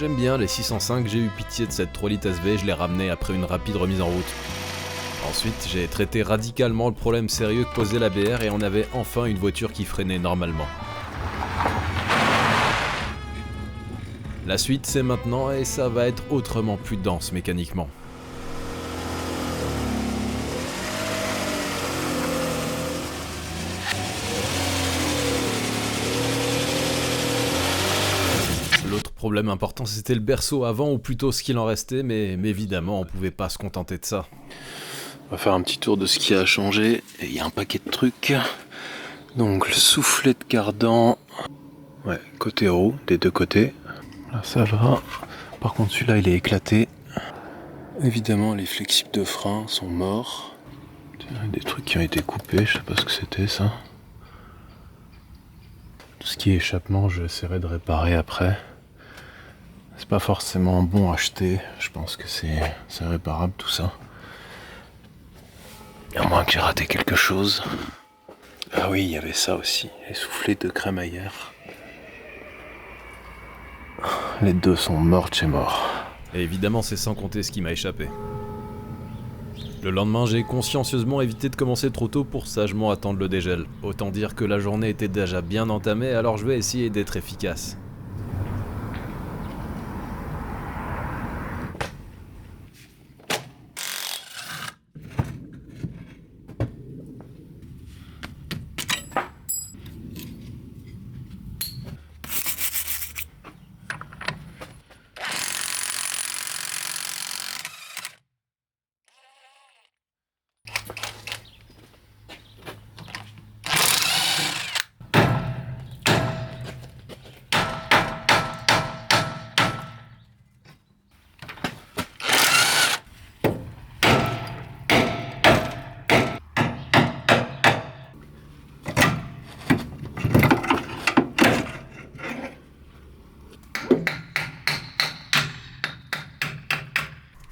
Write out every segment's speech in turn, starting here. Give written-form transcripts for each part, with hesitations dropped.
J'aime bien les 605, j'ai eu pitié de cette 3 litres SV, je l'ai ramené après une rapide remise en route. Ensuite, j'ai traité radicalement le problème sérieux que posait la BR et on avait enfin une voiture qui freinait normalement. La suite c'est maintenant et ça va être autrement plus dense mécaniquement. L'autre problème important c'était le berceau avant, ou plutôt ce qu'il en restait, mais évidemment on pouvait pas se contenter de ça. On va faire un petit tour de ce qui a changé, et il y a un paquet de trucs. Donc le soufflet de cardan, ouais, côté roue, des deux côtés. Là ça va, par contre celui-là il est éclaté. Évidemment les flexibles de frein sont morts. Des trucs qui ont été coupés, je sais pas ce que c'était ça. Tout ce qui est échappement, je essaierai de réparer après. C'est pas forcément bon à acheter, je pense que c'est réparable tout ça. À moins que j'ai raté quelque chose. Ah oui, il y avait ça aussi, les soufflets de crémaillère. Les deux sont mortes chez mort. Et évidemment c'est sans compter ce qui m'a échappé. Le lendemain, j'ai consciencieusement évité de commencer trop tôt pour sagement attendre le dégel. Autant dire que la journée était déjà bien entamée, alors je vais essayer d'être efficace.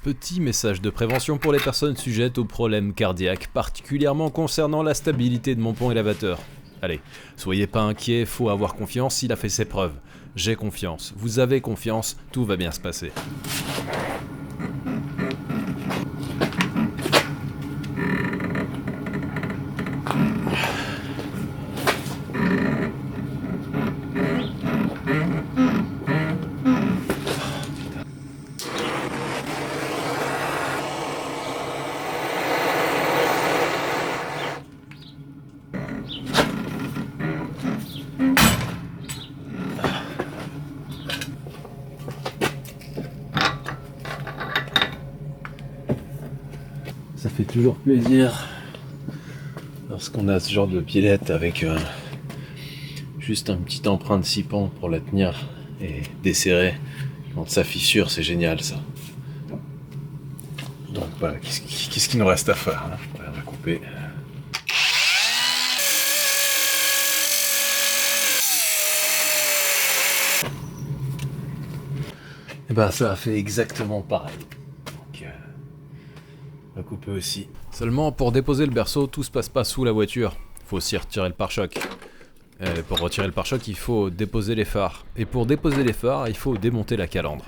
Petit message de prévention pour les personnes sujettes aux problèmes cardiaques, particulièrement concernant la stabilité de mon pont élévateur. Allez, soyez pas inquiets, faut avoir confiance, il a fait ses preuves. J'ai confiance, vous avez confiance, tout va bien se passer. Ça fait toujours plaisir lorsqu'on a ce genre de pilette avec juste un petit emprunt de 6 pans pour la tenir et desserrer. Quand ça fissure, c'est génial ça. Donc voilà, qu'est-ce qu'il nous reste à faire là? On va couper. Et ben ça a fait exactement pareil. Donc on va couper aussi. Seulement, pour déposer le berceau, tout se passe pas sous la voiture. Faut aussi retirer le pare-choc. Pour retirer le pare-choc, il faut déposer les phares. Et pour déposer les phares, il faut démonter la calandre.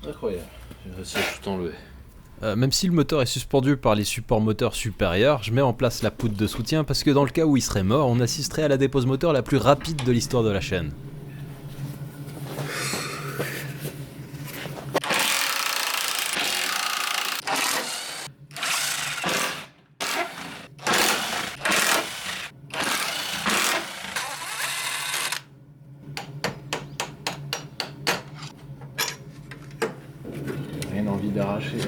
Incroyable, j'ai réussi à tout enlever. Même si le moteur est suspendu par les supports moteurs supérieurs, je mets en place la poutre de soutien parce que dans le cas où il serait mort, on assisterait à la dépose moteur la plus rapide de l'histoire de la chaîne. envie d'arracher.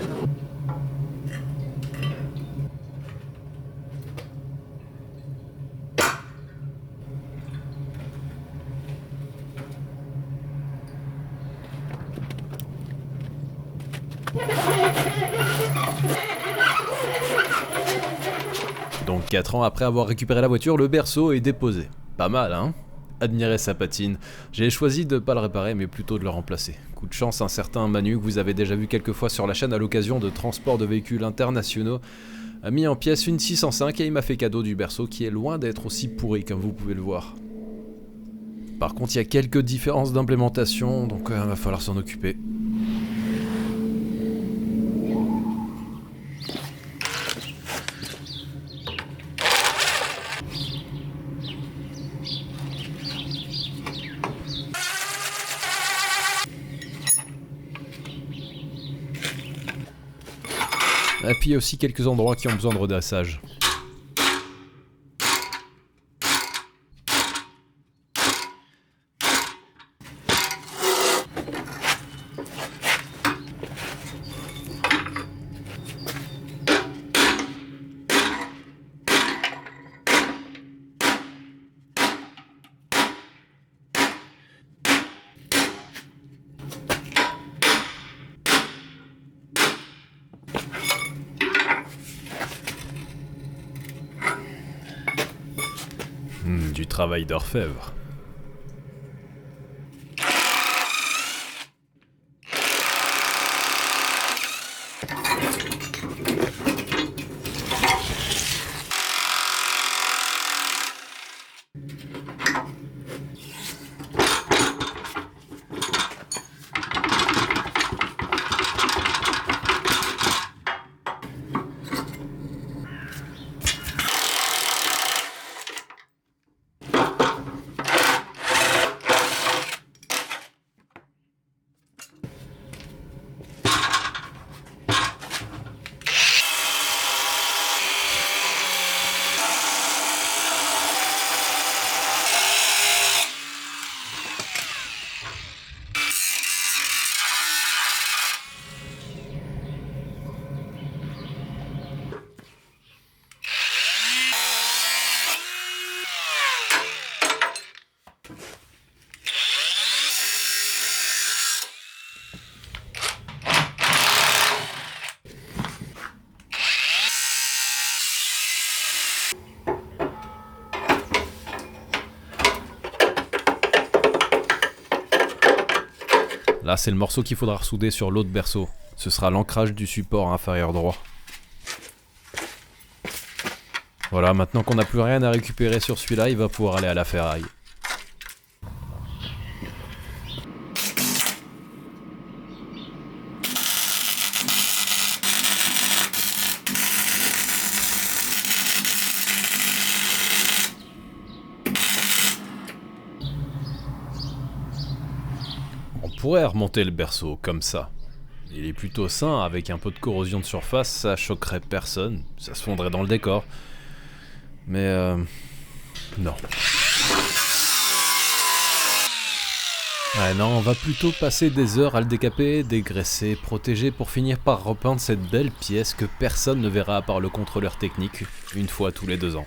Donc 4 ans après avoir récupéré la voiture, le berceau est déposé. Pas mal, hein? Admirez sa patine. J'ai choisi de pas le réparer, mais plutôt de le remplacer. Coup de chance, un certain Manu, que vous avez déjà vu quelques fois sur la chaîne à l'occasion de transport de véhicules internationaux, a mis en pièce une 605 et il m'a fait cadeau du berceau qui est loin d'être aussi pourri comme vous pouvez le voir. Par contre, il y a quelques différences d'implémentation, donc va falloir s'en occuper. Et puis il y a aussi quelques endroits qui ont besoin de redassage. Du travail d'orfèvre. Là, c'est le morceau qu'il faudra ressouder sur l'autre berceau. Ce sera l'ancrage du support inférieur droit. Voilà, maintenant qu'on n'a plus rien à récupérer sur celui-là, il va pouvoir aller à la ferraille. On pourrait remonter le berceau comme ça. Il est plutôt sain, avec un peu de corrosion de surface, ça choquerait personne, ça se fondrait dans le décor. Mais non. Ouais, non, on va plutôt passer des heures à le décaper, dégraisser, protéger pour finir par repeindre cette belle pièce que personne ne verra à part le contrôleur technique, une fois tous les 2 ans.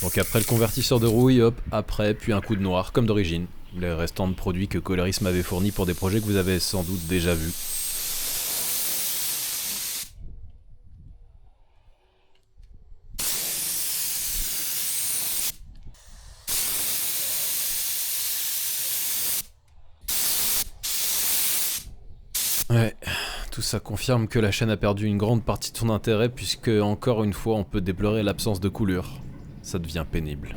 Donc après le convertisseur de rouille, hop, après, puis un coup de noir, comme d'origine. Les restants de produits que Coloris m'avait fournis pour des projets que vous avez sans doute déjà vus. Ouais, tout ça confirme que la chaîne a perdu une grande partie de son intérêt puisque, encore une fois, on peut déplorer l'absence de coulure. Ça devient pénible.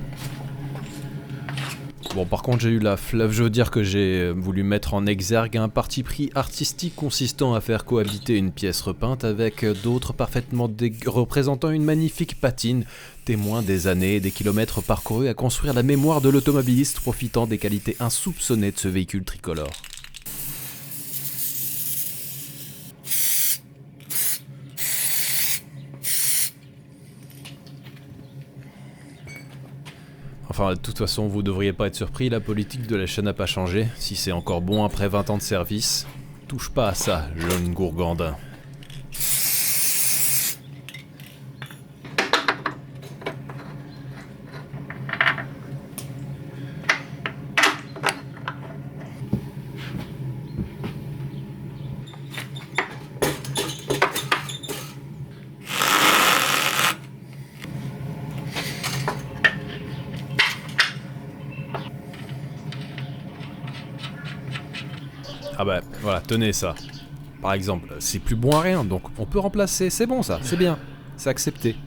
Bon, par contre, j'ai eu la fleuve, je veux dire que j'ai voulu mettre en exergue un parti pris artistique consistant à faire cohabiter une pièce repeinte avec d'autres parfaitement représentant une magnifique patine, témoin des années et des kilomètres parcourus à construire la mémoire de l'automobiliste profitant des qualités insoupçonnées de ce véhicule tricolore. Enfin, de toute façon, vous devriez pas être surpris, la politique de la chaîne n'a pas changé. Si c'est encore bon après 20 ans de service, touche pas à ça, jeune gourgandin. Ah bah voilà, tenez ça. Par exemple, c'est plus bon à rien, donc on peut remplacer, c'est bon ça, c'est bien, c'est accepté.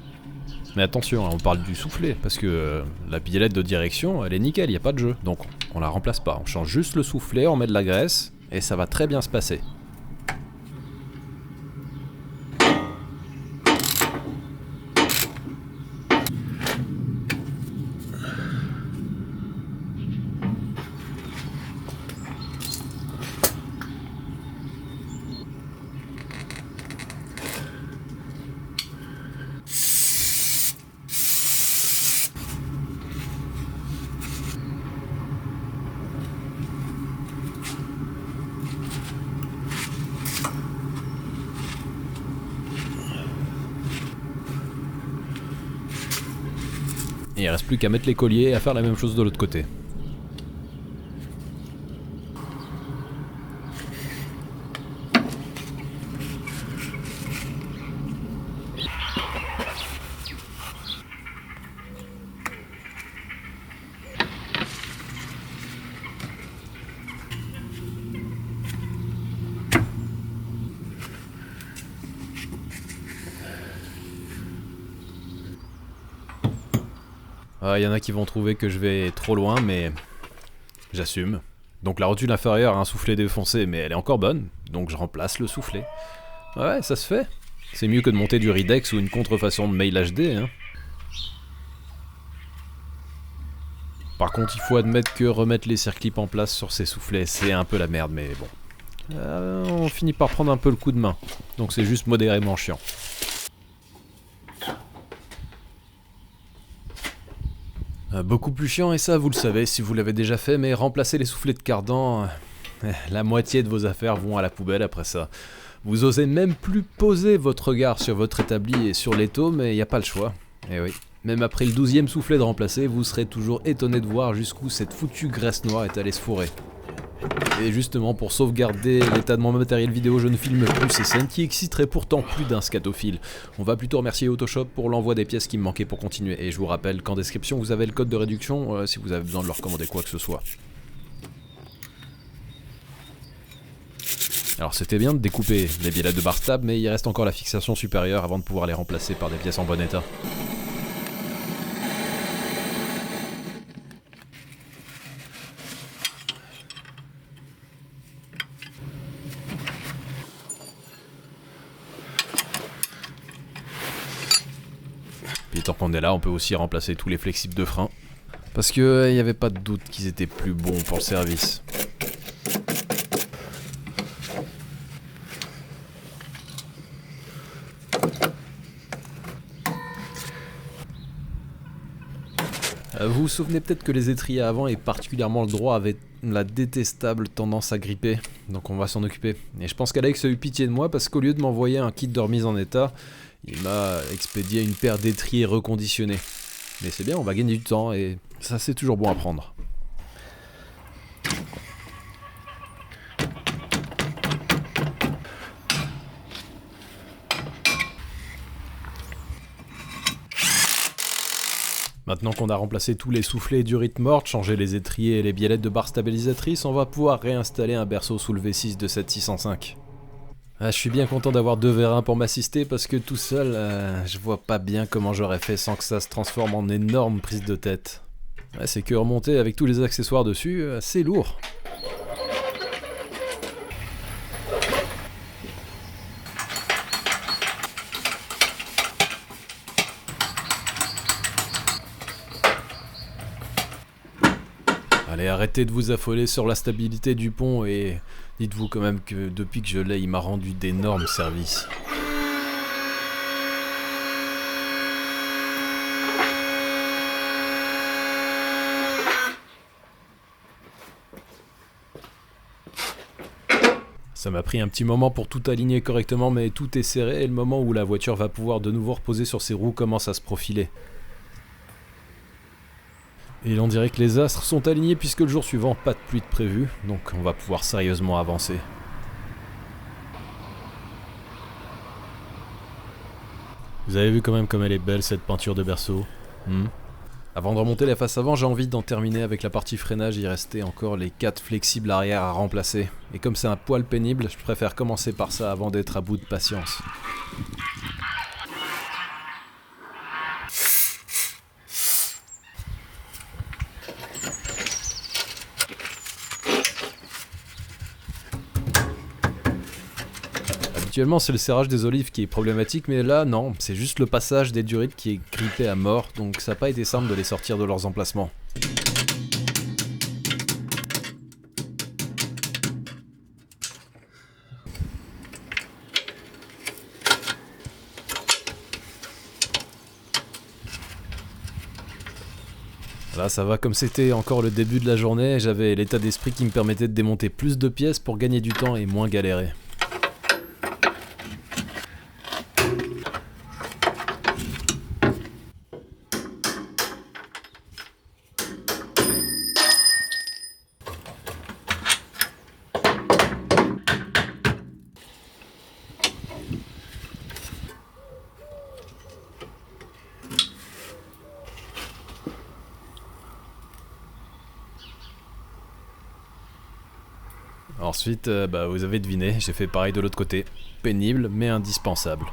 Mais attention, hein, on parle du soufflet, parce que la biellette de direction, elle est nickel, y a pas de jeu. Donc on la remplace pas, on change juste le soufflet, on met de la graisse, et ça va très bien se passer. Et il reste plus qu'à mettre les colliers et à faire la même chose de l'autre côté. Il y en a qui vont trouver que je vais trop loin, mais j'assume. Donc la rotule inférieure a un soufflet défoncé, mais elle est encore bonne, donc je remplace le soufflet. Ouais, ça se fait. C'est mieux que de monter du Ridex ou une contrefaçon de Mail HD, hein. Par contre, il faut admettre que remettre les circlips en place sur ces soufflets, c'est un peu la merde, mais bon. On finit par prendre un peu le coup de main, donc c'est juste modérément chiant. Beaucoup plus chiant, et ça vous le savez si vous l'avez déjà fait, mais remplacer les soufflets de cardan, la moitié de vos affaires vont à la poubelle après ça. Vous osez même plus poser votre regard sur votre établi et sur l'étau, mais il n'y a pas le choix. Et oui, même après le 12e soufflet de remplacer, vous serez toujours étonné de voir jusqu'où cette foutue graisse noire est allée se fourrer. Et justement, pour sauvegarder l'état de mon matériel vidéo, je ne filme plus ces scènes qui exciteraient pourtant plus d'un scatophile. On va plutôt remercier Autoshop pour l'envoi des pièces qui me manquaient pour continuer. Et je vous rappelle qu'en description, vous avez le code de réduction si vous avez besoin de leur commander quoi que ce soit. Alors c'était bien de découper les biellettes de Barstab, mais il reste encore la fixation supérieure avant de pouvoir les remplacer par des pièces en bon état. Puis tant qu'on est là, on peut aussi remplacer tous les flexibles de frein. Parce que il n'y avait pas de doute qu'ils étaient plus bons pour le service. Vous vous souvenez peut-être que les étriers avant, et particulièrement le droit, avaient la détestable tendance à gripper, donc on va s'en occuper. Et je pense qu'Alex a eu pitié de moi parce qu'au lieu de m'envoyer un kit de remise en état, il m'a expédié une paire d'étriers reconditionnés. Mais c'est bien, on va gagner du temps et ça c'est toujours bon à prendre. Maintenant qu'on a remplacé tous les soufflets du rythme mort, changé les étriers et les biellettes de barre stabilisatrices, on va pouvoir réinstaller un berceau sous le V6 de cette 605. Je suis bien content d'avoir deux vérins pour m'assister parce que tout seul, je vois pas bien comment j'aurais fait sans que ça se transforme en énorme prise de tête. C'est que remonter avec tous les accessoires dessus, c'est lourd. Allez, arrêtez de vous affoler sur la stabilité du pont et dites-vous quand même que depuis que je l'ai, il m'a rendu d'énormes services. Ça m'a pris un petit moment pour tout aligner correctement, mais tout est serré et le moment où la voiture va pouvoir de nouveau reposer sur ses roues commence à se profiler. Et l'on dirait que les astres sont alignés puisque le jour suivant, pas de pluie de prévu, donc on va pouvoir sérieusement avancer. Vous avez vu quand même comme elle est belle cette peinture de berceau. Avant de remonter la face avant, j'ai envie d'en terminer avec la partie freinage, il restait encore les 4 flexibles arrière à remplacer. Et comme c'est un poil pénible, je préfère commencer par ça avant d'être à bout de patience. Habituellement, c'est le serrage des olives qui est problématique, mais là, non, c'est juste le passage des durites qui est grippé à mort, donc ça n'a pas été simple de les sortir de leurs emplacements. Là, ça va, comme c'était encore le début de la journée, j'avais l'état d'esprit qui me permettait de démonter plus de pièces pour gagner du temps et moins galérer. Ensuite, vous avez deviné, j'ai fait pareil de l'autre côté. Pénible, mais indispensable.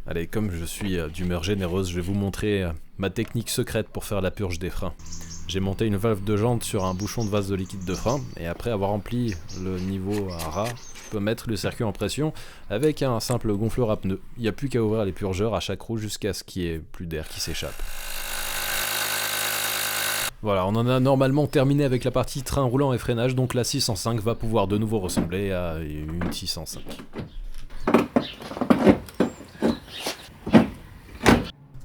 Allez, comme je suis d'humeur généreuse, je vais vous montrer ma technique secrète pour faire la purge des freins. J'ai monté une valve de jante sur un bouchon de vase de liquide de frein, et après avoir rempli le niveau à ras, je peux mettre le circuit en pression avec un simple gonfleur à pneus. Il n'y a plus qu'à ouvrir les purgeurs à chaque roue jusqu'à ce qu'il n'y ait plus d'air qui s'échappe. Voilà, on en a normalement terminé avec la partie train roulant et freinage, donc la 605 va pouvoir de nouveau ressembler à une 605.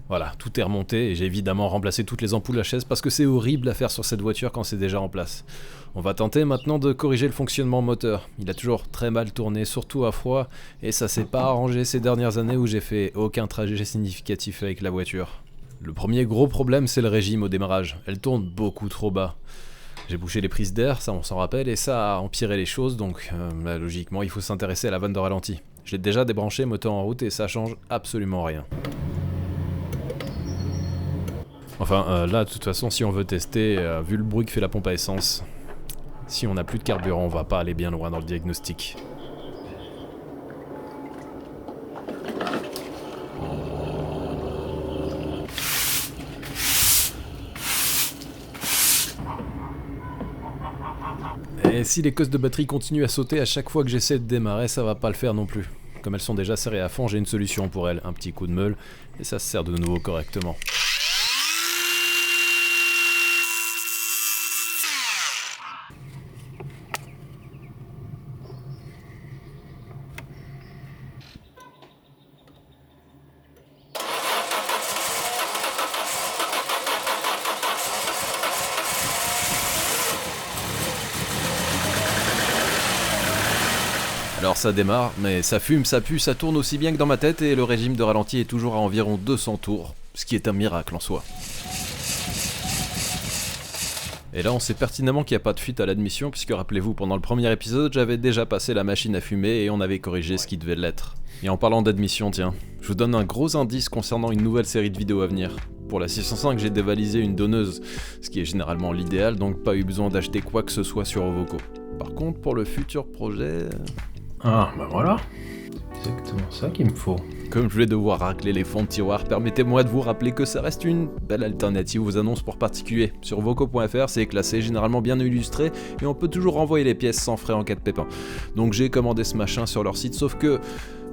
Voilà, tout est remonté et j'ai évidemment remplacé toutes les ampoules HS parce que c'est horrible à faire sur cette voiture quand c'est déjà en place. On va tenter maintenant de corriger le fonctionnement moteur. Il a toujours très mal tourné, surtout à froid, et ça s'est pas arrangé ces dernières années où j'ai fait aucun trajet significatif avec la voiture. Le premier gros problème, c'est le régime au démarrage. Elle tourne beaucoup trop bas. J'ai bouché les prises d'air, ça on s'en rappelle, et ça a empiré les choses, donc logiquement il faut s'intéresser à la vanne de ralenti. Je l'ai déjà débranché, moteur en route, et ça change absolument rien. Enfin, là, de toute façon, si on veut tester, vu le bruit que fait la pompe à essence, si on n'a plus de carburant, on va pas aller bien loin dans le diagnostic. Et si les cosses de batterie continuent à sauter à chaque fois que j'essaie de démarrer, ça va pas le faire non plus. Comme elles sont déjà serrées à fond, j'ai une solution pour elles, un petit coup de meule, et ça se serre de nouveau correctement. Alors ça démarre, mais ça fume, ça pue, ça tourne aussi bien que dans ma tête et le régime de ralenti est toujours à environ 200 tours, ce qui est un miracle en soi. Et là on sait pertinemment qu'il n'y a pas de fuite à l'admission puisque rappelez-vous, pendant le premier épisode, j'avais déjà passé la machine à fumer et on avait corrigé ce qui devait l'être. Et en parlant d'admission, tiens, je vous donne un gros indice concernant une nouvelle série de vidéos à venir. Pour la 605, j'ai dévalisé une donneuse, ce qui est généralement l'idéal, donc pas eu besoin d'acheter quoi que ce soit sur Ovoco. Par contre, pour le futur projet... Ah, bah voilà. exactement ça qu'il me faut. Comme je vais devoir racler les fonds de tiroir, permettez-moi de vous rappeler que ça reste une belle alternative aux annonces pour particuliers. Sur voco.fr, c'est classé, généralement bien illustré, et on peut toujours renvoyer les pièces sans frais en cas de pépin. Donc j'ai commandé ce machin sur leur site, sauf que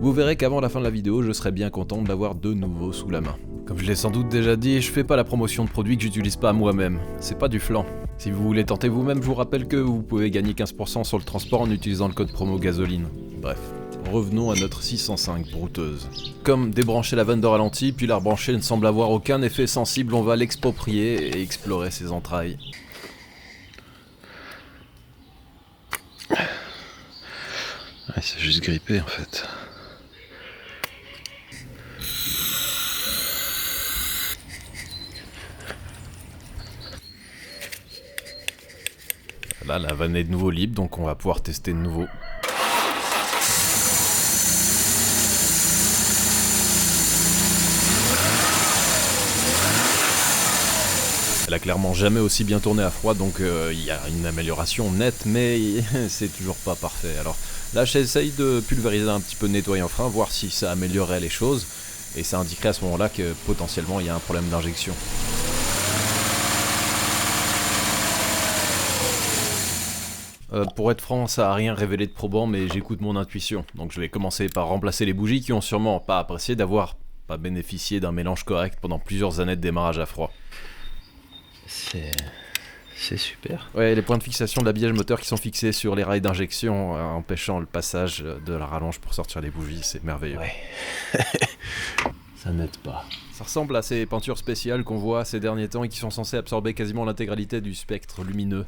vous verrez qu'avant la fin de la vidéo, je serais bien content de l'avoir de nouveau sous la main. Comme je l'ai sans doute déjà dit, je fais pas la promotion de produits que j'utilise pas moi-même. C'est pas du flan. Si vous voulez tenter vous-même, je vous rappelle que vous pouvez gagner 15% sur le transport en utilisant le code promo gasoline. Bref. Revenons à notre 605 brouteuse. Comme débrancher la vanne de ralenti, puis la rebrancher ne semble avoir aucun effet sensible, on va l'exproprier et explorer ses entrailles. Ouais, c'est juste grippé en fait. Là, la vanne est de nouveau libre, donc on va pouvoir tester de nouveau. Elle a clairement jamais aussi bien tourné à froid, donc il y a une amélioration nette, mais c'est toujours pas parfait. Alors là, j'essaye de pulvériser un petit peu de nettoyant frein, voir si ça améliorerait les choses, et ça indiquerait à ce moment-là que potentiellement il y a un problème d'injection. Pour être franc, ça a rien révélé de probant, mais j'écoute mon intuition. Donc je vais commencer par remplacer les bougies qui ont sûrement pas apprécié d'avoir pas bénéficié d'un mélange correct pendant plusieurs années de démarrage à froid. C'est super. Ouais, les points de fixation de l'habillage moteur qui sont fixés sur les rails d'injection, empêchant le passage de la rallonge pour sortir les bougies, c'est merveilleux. Ouais. Ça n'aide pas. Ça ressemble à ces peintures spéciales qu'on voit ces derniers temps et qui sont censées absorber quasiment l'intégralité du spectre lumineux.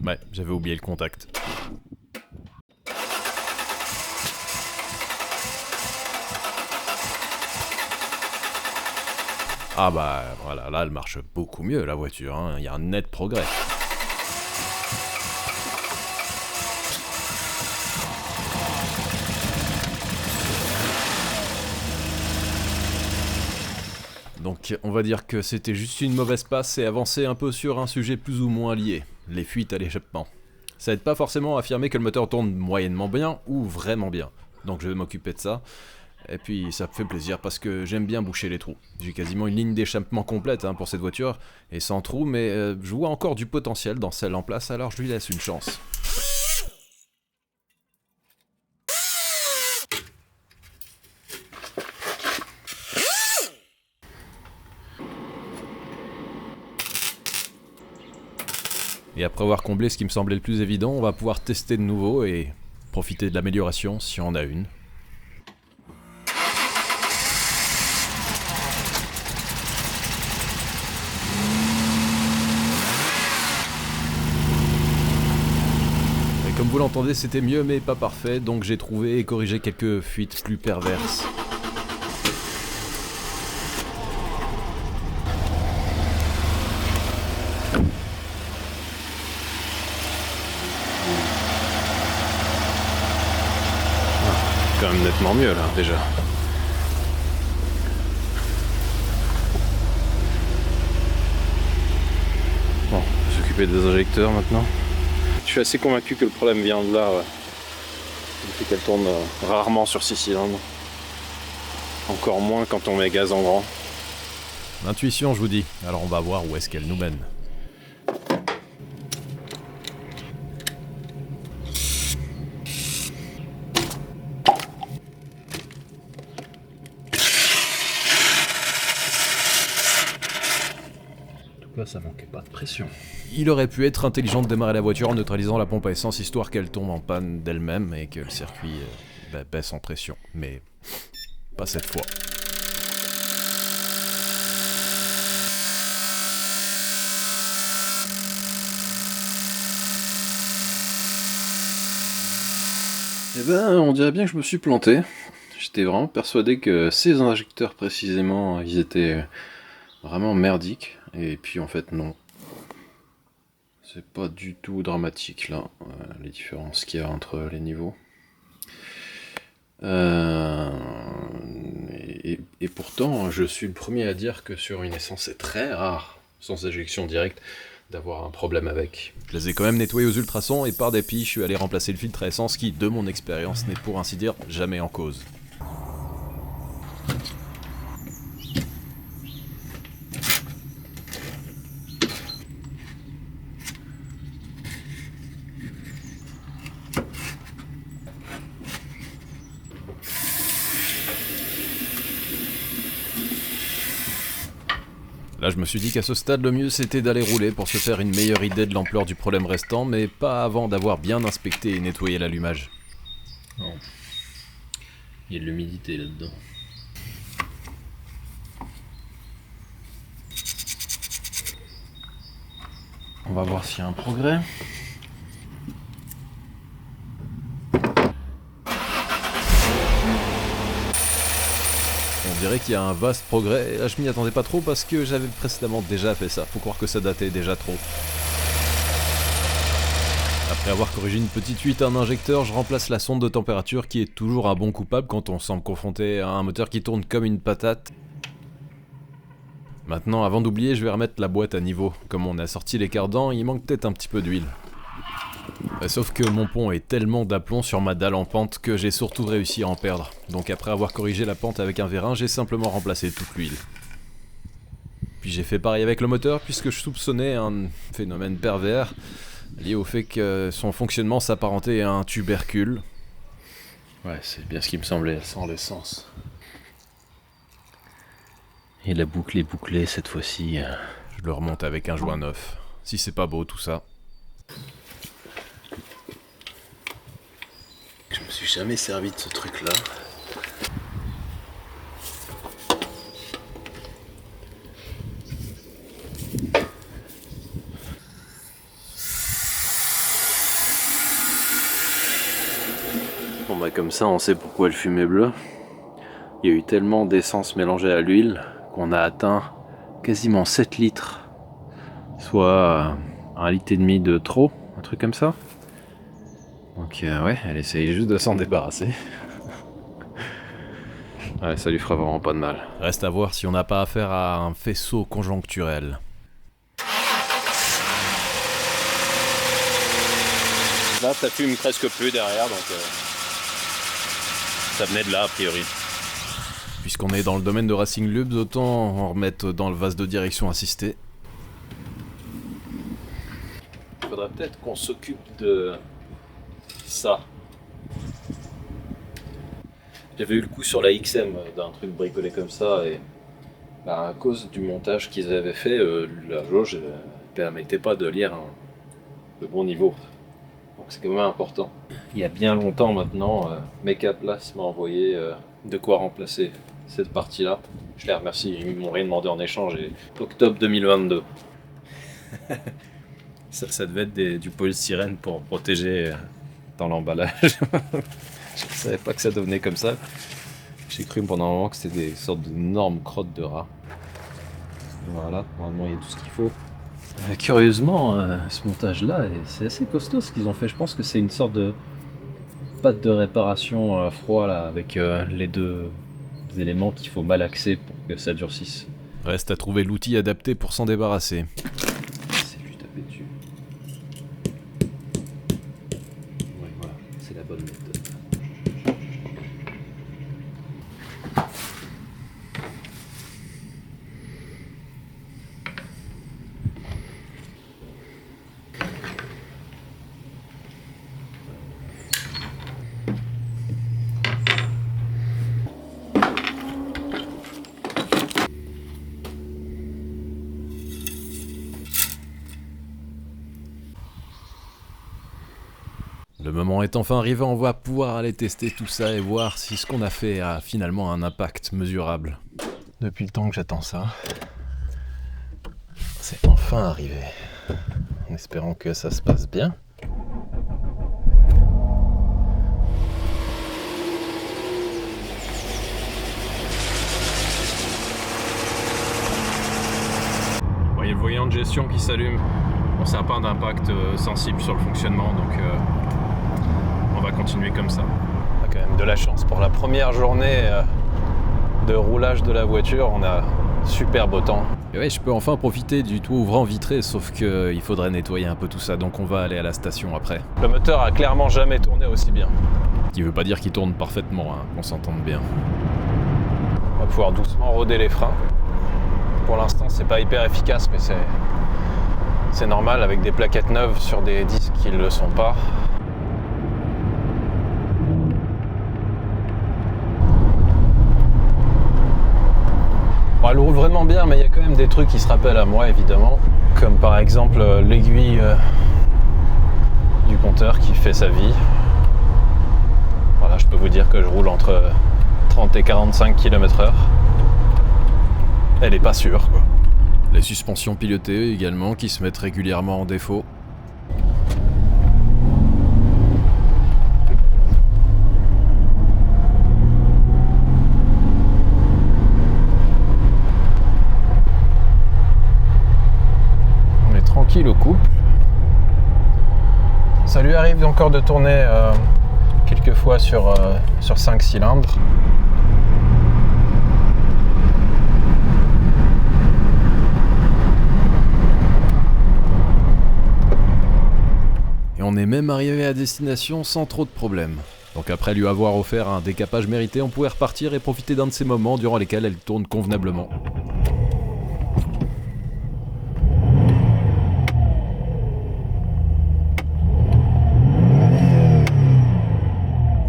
Ouais, j'avais oublié le contact. Ah bah voilà, là elle marche beaucoup mieux la voiture, hein. Il y a un net progrès. Donc on va dire que c'était juste une mauvaise passe et avancer un peu sur un sujet plus ou moins lié, les fuites à l'échappement. Ça aide pas forcément à affirmer que le moteur tourne moyennement bien ou vraiment bien, donc je vais m'occuper de ça. Et puis ça me fait plaisir parce que j'aime bien boucher les trous. J'ai quasiment une ligne d'échappement complète pour cette voiture, et sans trou, mais je vois encore du potentiel dans celle en place, alors je lui laisse une chance. Et après avoir comblé ce qui me semblait le plus évident, on va pouvoir tester de nouveau et profiter de l'amélioration si on en a une. Comme vous l'entendez, c'était mieux mais pas parfait, donc j'ai trouvé et corrigé quelques fuites plus perverses. Quand même nettement mieux là déjà. Bon, on va s'occuper des injecteurs maintenant. Je suis assez convaincu que le problème vient de là, ouais. Le fait qu'elle tourne rarement sur 6 cylindres. Encore moins quand on met gaz en grand. L'intuition, je vous dis. Alors on va voir où est-ce qu'elle nous mène. Ça manquait pas de pression. Il aurait pu être intelligent de démarrer la voiture en neutralisant la pompe à essence histoire qu'elle tombe en panne d'elle-même et que le circuit baisse en pression. Mais pas cette fois. Eh ben, on dirait bien que je me suis planté. J'étais vraiment persuadé que ces injecteurs précisément, ils étaient vraiment merdiques. Et puis en fait non. C'est pas du tout dramatique là, les différences qu'il y a entre les niveaux. Et pourtant, je suis le premier à dire que sur une essence c'est très rare sans éjection directe, d'avoir un problème avec. Je les ai quand même nettoyés aux ultrasons et par dépit, je suis allé remplacer le filtre à essence qui, de mon expérience, n'est pour ainsi dire jamais en cause. Là, je me suis dit qu'à ce stade, le mieux c'était d'aller rouler pour se faire une meilleure idée de l'ampleur du problème restant, mais pas avant d'avoir bien inspecté et nettoyé l'allumage. Non. Il y a de l'humidité là-dedans. On va voir s'il y a un progrès. On dirait qu'il y a un vaste progrès, et là je m'y attendais pas trop parce que j'avais précédemment déjà fait ça, faut croire que ça datait déjà trop. Après avoir corrigé une petite fuite à un injecteur, je remplace la sonde de température qui est toujours un bon coupable quand on semble confronté à un moteur qui tourne comme une patate. Maintenant, avant d'oublier, je vais remettre la boîte à niveau. Comme on a sorti les cardans, il manque peut-être un petit peu d'huile. Sauf que mon pont est tellement d'aplomb sur ma dalle en pente que j'ai surtout réussi à en perdre. Donc après avoir corrigé la pente avec un vérin, j'ai simplement remplacé toute l'huile. Puis j'ai fait pareil avec le moteur puisque je soupçonnais un phénomène pervers lié au fait que son fonctionnement s'apparentait à un tubercule. Ouais, c'est bien ce qui me semblait, sans l'essence. Et la boucle est bouclée cette fois-ci. Je le remonte avec un joint neuf. Si c'est pas beau tout ça. Je me suis jamais servi de ce truc-là. Bon bah comme ça on sait pourquoi le fumet bleu. Il y a eu tellement d'essence mélangée à l'huile qu'on a atteint quasiment 7 litres. Soit 1,5 litre de trop, un truc comme ça. Donc ouais, elle essaye juste de s'en débarrasser. Ouais, ça lui fera vraiment pas de mal. Reste à voir si on n'a pas affaire à un faisceau conjoncturel. Là, ça fume presque plus derrière, donc ça venait de là a priori. Puisqu'on est dans le domaine de Racing Lubes, autant en remettre dans le vase de direction assistée. Il faudrait peut-être qu'on s'occupe de ça. J'avais eu le coup sur la XM d'un truc bricolé comme ça et à cause du montage qu'ils avaient fait, la jauge ne permettait pas de lire le bon niveau. Donc c'est quand même important. Il y a bien longtemps maintenant, Mecaplace m'a envoyé de quoi remplacer cette partie-là. Je les remercie, ils m'ont rien demandé en échange. Et octobre 2022. ça devait être du polystyrène pour protéger dans l'emballage. Je savais pas que ça devenait comme ça. J'ai cru pendant un moment que c'était des sortes d'énormes crottes de rats. Voilà, normalement il y a tout ce qu'il faut. Curieusement, ce montage-là, c'est assez costaud ce qu'ils ont fait. Je pense que c'est une sorte de pâte de réparation à froid là, avec les deux éléments qu'il faut malaxer pour que ça durcisse. Reste à trouver l'outil adapté pour s'en débarrasser. C'est lui taper dessus. Ouais, voilà, c'est la bonne méthode. Le moment est enfin arrivé, on va pouvoir aller tester tout ça et voir si ce qu'on a fait a finalement un impact mesurable. Depuis le temps que j'attends ça, c'est enfin arrivé. En espérant que ça se passe bien. Vous voyez le voyant de gestion qui s'allume. Bon, ça n'a pas d'impact sensible sur le fonctionnement, donc on va continuer comme ça. On a quand même de la chance. Pour la première journée de roulage de la voiture, on a super beau temps. Et ouais, je peux enfin profiter du toit ouvrant vitré, sauf que il faudrait nettoyer un peu tout ça, donc on va aller à la station après. Le moteur a clairement jamais tourné aussi bien. Ce qui veut pas dire qu'il tourne parfaitement, hein, qu'on s'entende bien. On va pouvoir doucement roder les freins. Pour l'instant, c'est pas hyper efficace, mais c'est normal avec des plaquettes neuves sur des disques qui ne le sont pas. Bon, elle roule vraiment bien, mais il y a quand même des trucs qui se rappellent à moi, évidemment. Comme par exemple l'aiguille du compteur qui fait sa vie. Voilà, je peux vous dire que je roule entre 30 et 45 km/h. Elle est pas sûre, quoi. Les suspensions pilotées également qui se mettent régulièrement en défaut. On est tranquille au couple. Ça lui arrive encore de tourner quelques fois sur 5 cylindres. Et on est même arrivé à destination sans trop de problèmes. Donc après lui avoir offert un décapage mérité, on pouvait repartir et profiter d'un de ces moments durant lesquels elle tourne convenablement.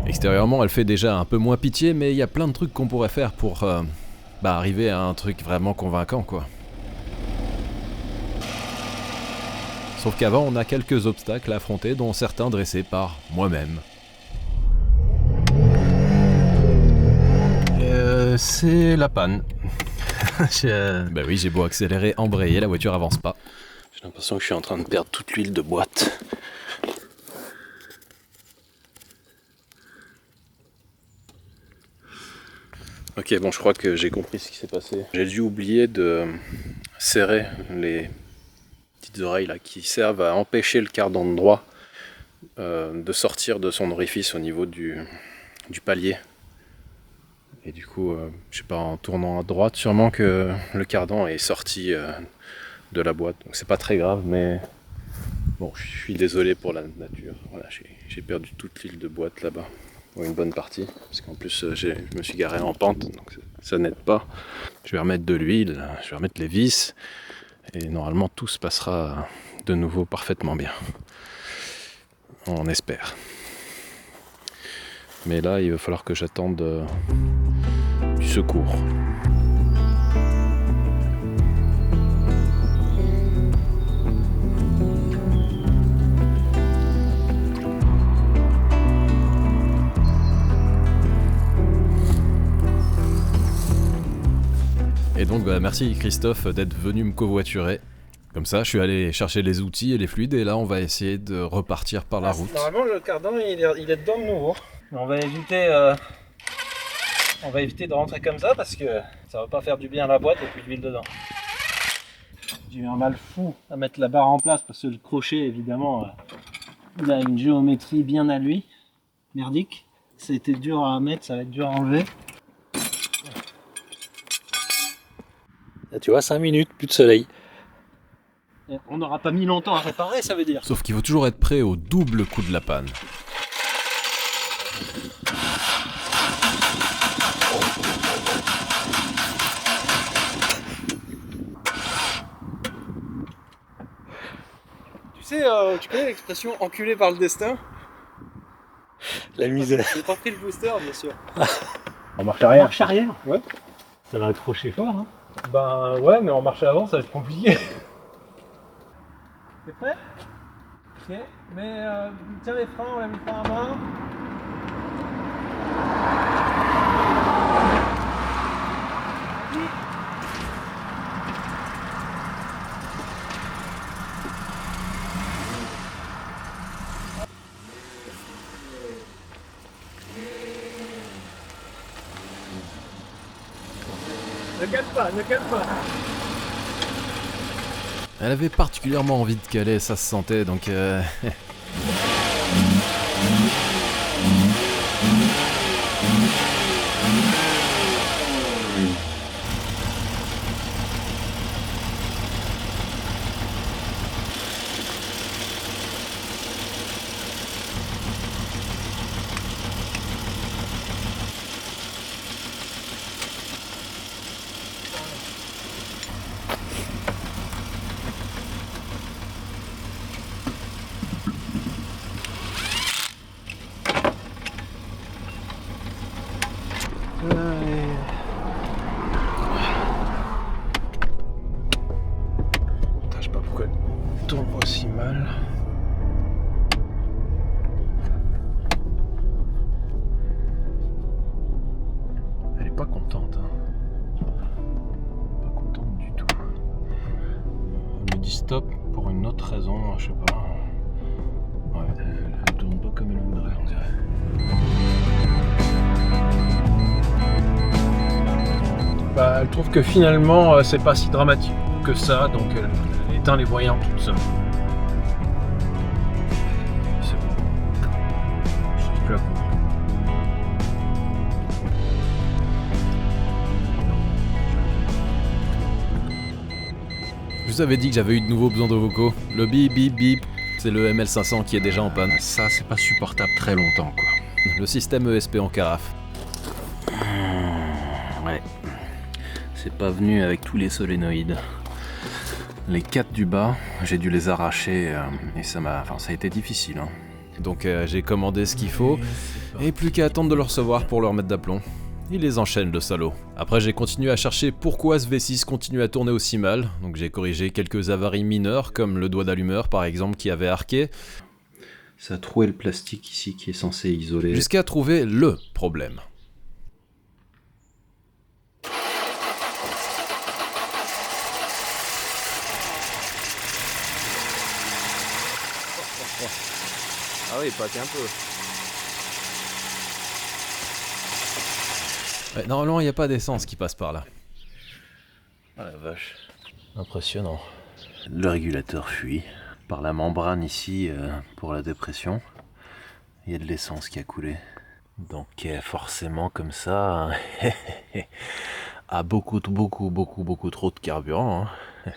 Extérieurement, elle fait déjà un peu moins pitié, mais il y a plein de trucs qu'on pourrait faire pour arriver à un truc vraiment convaincant, quoi. Sauf qu'avant, on a quelques obstacles à affronter, dont certains dressés par moi-même. C'est la panne. Bah oui, j'ai beau accélérer, embrayer, la voiture avance pas. J'ai l'impression que je suis en train de perdre toute l'huile de boîte. Ok, bon, je crois que j'ai compris ce qui s'est passé. J'ai dû oublier de serrer les petites oreilles là, qui servent à empêcher le cardan de droit de sortir de son orifice au niveau du palier. Et du coup, je sais pas, en tournant à droite, sûrement que le cardan est sorti de la boîte. Donc c'est pas très grave, mais bon, je suis désolé pour la nature. Voilà, j'ai perdu toute l'huile de boîte là-bas. Une bonne partie, parce qu'en plus je me suis garé en pente, donc ça n'aide pas. Je vais remettre de l'huile, je vais remettre les vis, et normalement tout se passera de nouveau parfaitement bien. On espère. Mais là, il va falloir que j'attende du secours. Et donc merci Christophe d'être venu me covoiturer. Comme ça, je suis allé chercher les outils et les fluides et là on va essayer de repartir par la route. Normalement le cardan il est dedans de nouveau. On va éviter de rentrer comme ça parce que ça va pas faire du bien à la boîte et puis l'huile dedans. J'ai eu un mal fou à mettre la barre en place parce que le crochet évidemment il a une géométrie bien à lui. Merdique. C'était dur à mettre, ça va être dur à enlever. Là, tu vois, 5 minutes, plus de soleil. On n'aura pas mis longtemps à réparer, ça veut dire. Sauf qu'il faut toujours être prêt au double coup de la panne. Tu sais, tu connais l'expression enculé par le destin? La misère. J'ai pas pris le booster, bien sûr. En marche arrière. Marche arrière? Ouais. Ça va accrocher fort, hein. Ben ouais, mais en marche avant, ça va être compliqué. T'es prêt? Ok, mais tiens les freins, on lève les freins à main. Ne cale pas, ne cale pas. Elle avait particulièrement envie de caler, ça se sentait, donc mal. Elle est pas contente. Hein. Pas contente du tout. Elle me dit stop pour une autre raison, je sais pas. Ouais, elle tourne pas comme elle voudrait, on dirait. Bah, elle trouve que finalement c'est pas si dramatique que ça, donc elle éteint les voyants toute seule. C'est bon. Je suis plus à comprendre. Je vous avais dit que j'avais eu de nouveaux besoins de vocaux. Le bip bip bip, c'est le ML500 qui est déjà en panne. Ça, c'est pas supportable très longtemps, quoi. Le système ESP en carafe. Ouais. C'est pas venu avec tous les solénoïdes. Les 4 du bas, j'ai dû les arracher et ça a été difficile. Hein. Donc j'ai commandé ce qu'il faut, et plus qu'à attendre de le recevoir pour leur mettre d'aplomb. Il les enchaîne, le salaud. Après j'ai continué à chercher pourquoi ce V6 continue à tourner aussi mal, donc j'ai corrigé quelques avaries mineures, comme le doigt d'allumeur par exemple qui avait arqué. Ça a troué le plastique ici qui est censé isoler. Jusqu'à trouver LE problème. Ah oui, pas qu'un peu. Ouais, normalement il n'y a pas d'essence qui passe par là. Ah la vache. Impressionnant. Le régulateur fuit. Par la membrane ici, pour la dépression, il y a de l'essence qui a coulé. Donc forcément comme ça, a beaucoup trop de carburant. Hein.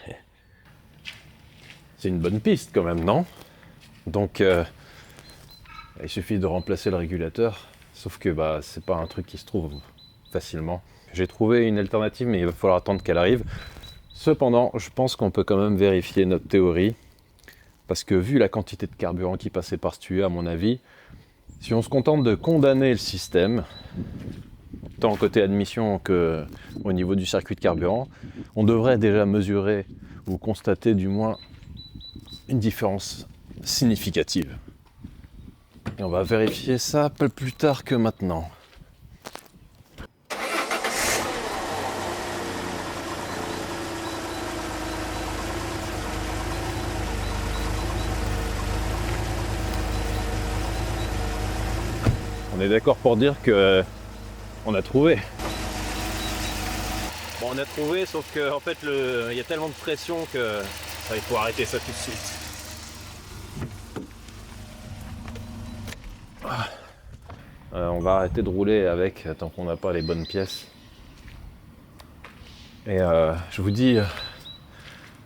C'est une bonne piste quand même, non? Donc il suffit de remplacer le régulateur, sauf que c'est pas un truc qui se trouve facilement. J'ai trouvé une alternative, mais il va falloir attendre qu'elle arrive. Cependant, je pense qu'on peut quand même vérifier notre théorie, parce que vu la quantité de carburant qui passait par ce tuyau, à mon avis, si on se contente de condamner le système, tant côté admission que au niveau du circuit de carburant, on devrait déjà mesurer ou constater du moins une différence significative. Et on va vérifier ça un peu plus tard que maintenant. On est d'accord pour dire que on a trouvé. Bon, on a trouvé, sauf que en fait, il y a tellement de pression que il faut arrêter ça tout de suite. On va arrêter de rouler avec tant qu'on n'a pas les bonnes pièces. Et je vous dis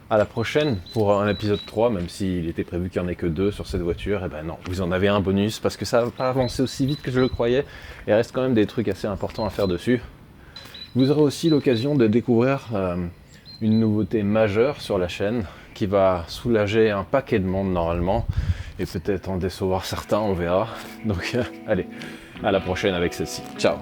à la prochaine pour un épisode 3, même s'il était prévu qu'il n'y en ait que 2 sur cette voiture. Et ben non, vous en avez un bonus parce que ça va pas avancer aussi vite que je le croyais. Il reste quand même des trucs assez importants à faire dessus. Vous aurez aussi l'occasion de découvrir une nouveauté majeure sur la chaîne qui va soulager un paquet de monde normalement et peut-être en décevoir certains, on verra. Donc allez, à la prochaine avec celle-ci. Ciao!